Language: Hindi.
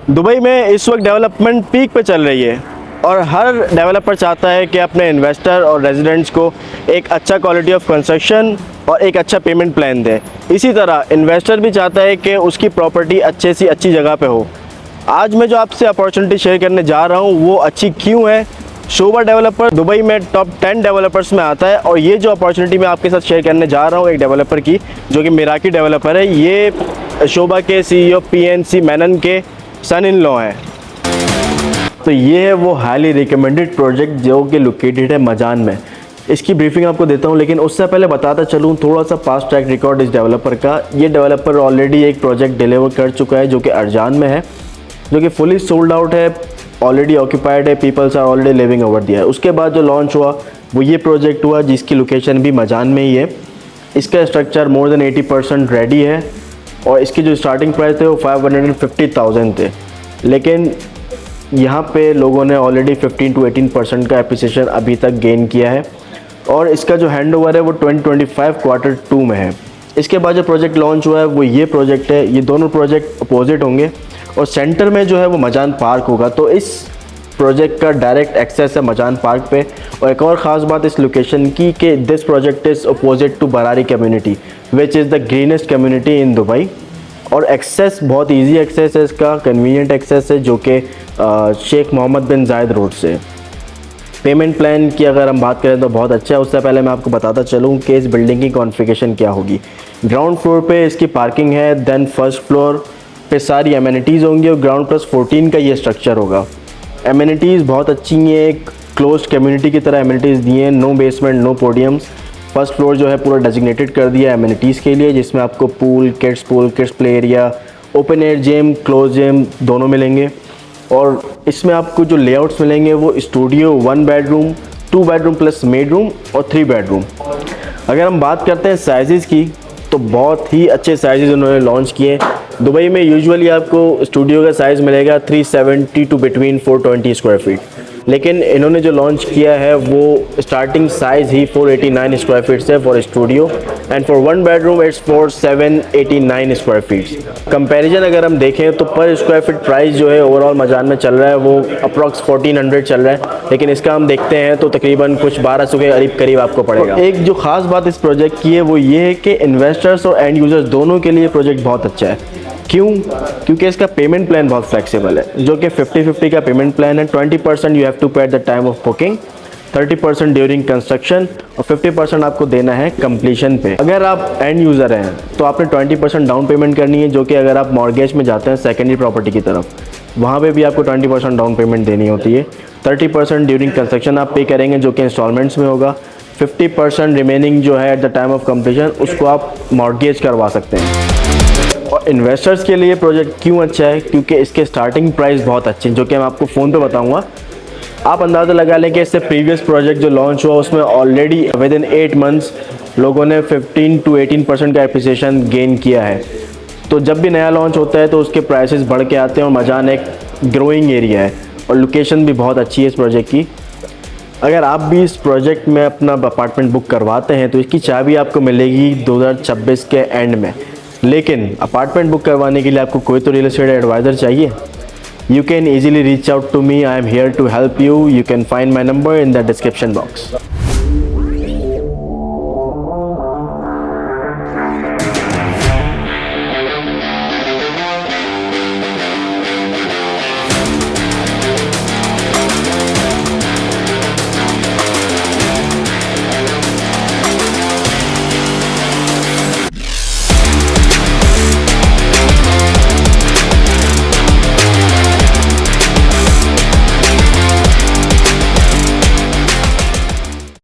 दुबई में इस वक्त डेवलपमेंट पीक पे चल रही है और हर डेवलपर चाहता है कि अपने इन्वेस्टर और रेजिडेंट्स को एक अच्छा क्वालिटी ऑफ कंस्ट्रक्शन और एक अच्छा पेमेंट प्लान दे। इसी तरह इन्वेस्टर भी चाहता है कि उसकी प्रॉपर्टी अच्छे से अच्छी जगह पे हो। आज मैं जो आपसे अपॉर्चुनिटी शेयर करने जा रहा हूँ वो अच्छी क्यों है। शोभा डेवलपर दुबई में टॉप 10 डेवलपर्स में आता है और ये जो अपॉर्चुनिटी मैं आपके साथ शेयर करने जा रहा हूँ एक डेवलपर की, जो कि मिराकी डेवलपर है, ये शोभा के CEO PNC मेनन के सन इन लॉ हैं। तो ये है वो हाईली रिकमेंडेड प्रोजेक्ट जो कि लोकेटेड है मजान में। इसकी ब्रीफिंग आपको देता हूँ, लेकिन उससे पहले बताता चलूँ थोड़ा सा पास्ट ट्रैक रिकॉर्ड इस डेवलपर का। ये डेवलपर ऑलरेडी एक प्रोजेक्ट डिलीवर कर चुका है जो कि अरजान में है, जो कि फुली सोल्ड आउट है, ऑलरेडी ऑक्यूपाइड है, peoples are already living over दिया है। उसके बाद जो लॉन्च हुआ वो ये प्रोजेक्ट हुआ जिसकी लोकेशन भी मजान में ही है। इसका स्ट्रक्चर मोर देन 80% रेडी है और इसकी जो स्टार्टिंग प्राइस थे वो 550,000 थे, लेकिन यहाँ पे लोगों ने ऑलरेडी 15 to 18% का एप्रिसिएशन अभी तक गेन किया है और इसका जो हैंडओवर है वो 2025 Q2 में है। इसके बाद जो प्रोजेक्ट लॉन्च हुआ है वो ये प्रोजेक्ट है। ये दोनों प्रोजेक्ट अपोजिट होंगे और सेंटर में जो है वो मजान पार्क होगा। तो इस प्रोजेक्ट का डायरेक्ट एक्सेस है मजान पार्क पे। और एक और ख़ास बात इस लोकेशन की कि this project is opposite to Barari community which is the greenest community in Dubai. और एक्सेस बहुत इजी एक्सेस है इसका, कन्वीनियंट एक्सेस है, जो कि शेख मोहम्मद बिन जायद रोड से। पेमेंट प्लान की अगर हम बात करें तो बहुत अच्छा है। उससे पहले मैं आपको बताता चलूँ कि इस बिल्डिंग की कॉन्फ़िगरेशन क्या होगी। ग्राउंड फ्लोर पे इसकी पार्किंग है, देन फर्स्ट फ्लोर पे सारी एमिनिटीज़ होंगी और ग्राउंड प्लस 14 का ये स्ट्रक्चर होगा। एमिनिटीज़ बहुत अच्छी हैं, एक क्लोज्ड कम्युनिटी की तरह एमिनिटीज़ दी हैं। No basement, no podiums. First floor जो है पूरा डेजिग्नेटेड कर दिया है एमिनिटीज़ के लिए, जिसमें आपको pool, kids play area, open air gym, close gym दोनों मिलेंगे। और इसमें आपको जो लेआउट्स मिलेंगे वो studio, 1 bedroom, 2 bedroom plus made room और 3 बेडरूम। अगर हम बात करते हैं साइज़ की तो बहुत ही अच्छे साइज़ उन्होंने लॉन्च किए। दुबई में यूजुअली आपको स्टूडियो का साइज़ मिलेगा 370 टू बिटवीन 420 स्क्वायर फीट, लेकिन इन्होंने जो लॉन्च किया है वो स्टार्टिंग साइज़ ही 489 स्क्वायर फीट से for studio, and for 1 bedroom it's 4789 square feet. Comparison अगर हम देखें तो पर स्क्वायर फीट प्राइस जो है ओवरऑल मजान में चल रहा है वो अप्रॉक्स 1400 चल रहा है, लेकिन इसका हम देखते हैं तो तकरीबन कुछ 1200 के करीब आपको पड़ेगा। एक जो ख़ास बात इस प्रोजेक्ट की है वो ये है कि इन्वेस्टर्स और एंड यूज़र्स दोनों के लिए प्रोजेक्ट बहुत अच्छा है। क्यों? क्योंकि इसका पेमेंट प्लान बहुत फ्लेक्सिबल है, जो कि 50-50 का पेमेंट प्लान है। 20% यू हैव टू पे at the time of booking, 30% during construction और 50% आपको देना है कंप्लीशन पे। अगर आप एंड यूज़र हैं तो आपने 20% डाउन पेमेंट करनी है, जो कि अगर आप मॉर्गेज में जाते हैं सेकेंडरी प्रॉपर्टी की तरफ वहाँ पे भी आपको 20% डाउन पेमेंट देनी होती है। 30% ड्यूरिंग कंस्ट्रक्शन आप पे करेंगे, जो कि इंस्टॉलमेंट्स में होगा। 50% रिमेनिंग जो है at the time of completion उसको आप मॉर्गेज करवा सकते हैं। और इन्वेस्टर्स के लिए प्रोजेक्ट क्यों अच्छा है? क्योंकि इसके स्टार्टिंग प्राइस बहुत अच्छे हैं, जो कि मैं आपको फ़ोन पे बताऊंगा। आप अंदाज़ा लगा लें कि इससे प्रीवियस प्रोजेक्ट जो लॉन्च हुआ उसमें ऑलरेडी विद इन 8 मंथ्स लोगों ने 15 to 18% का एप्रिसिएशन गेन किया है। तो जब भी नया लॉन्च होता है तो उसके प्राइसेस बढ़ के आते हैं और मजान एक ग्रोइंग एरिया है और लोकेशन भी बहुत अच्छी है इस प्रोजेक्ट की। अगर आप भी इस प्रोजेक्ट में अपना अपार्टमेंट बुक करवाते हैं तो इसकी चाबी आपको मिलेगी 2026 के एंड में। लेकिन अपार्टमेंट बुक करवाने के लिए आपको कोई तो रियल एस्टेट एडवाइज़र चाहिए। You can easily reach out to me. I am here to help you. You can find my number in the description box.